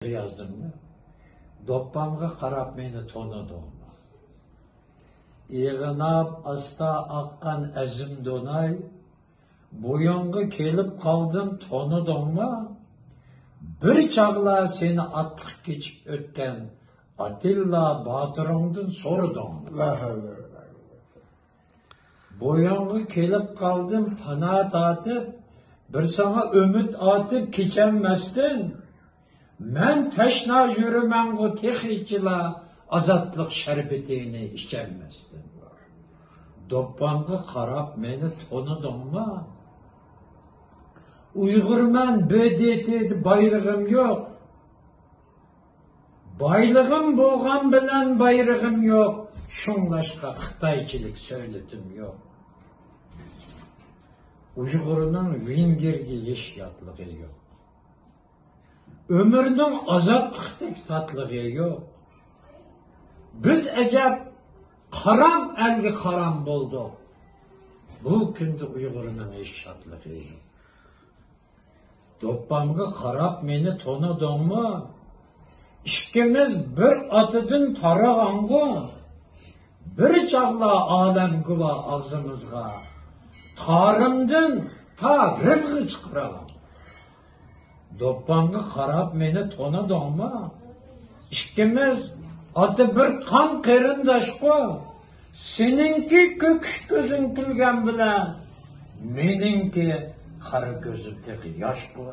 Yazdım mı? Doppamga qarab meni to'nidim. Yig'inab asta aqqan azim do'nay, bo'yinga kelib qoldim to'nidimmi? Bir chaqlar seni atliq kechib o'tgan Atilla Botiringdan so'radim. Bo'yinga kelib qoldim pana tatib, bir sana umid atib kecholmasdan. Men teşna yürümengu tehiçila azatlık şerbetini içermezdim. Doppamga qarab meni to'nidimmi? Uyg'urman dedi bayrog'im yo'q. Baylig'im bo'lgan bilan bayrog'im yo'q. Shunglashqa Xitoychilik söyledim yo'q. Uyg'urning Vengerga hech yotligi yo'q. Ömrünün azatlıqdek tatlığı yok. Biz acaba karam elgi karam bulduk. Bu günde Uygur'un eş şatlığı yok. Doppamga qarab meni to'nidimmi? İkimiz bir atıdın tarağangu. Bir çağla alem guva ağzımızga. Tarımdın ta rizqi çıqıragan. Doppamga qarab meni to'nidimmi? İkimiz adı bir kan qarindoshku. Seninki ko'kish ko'zing kulgan bilan, meninki qora ko'zimdagi yoshku.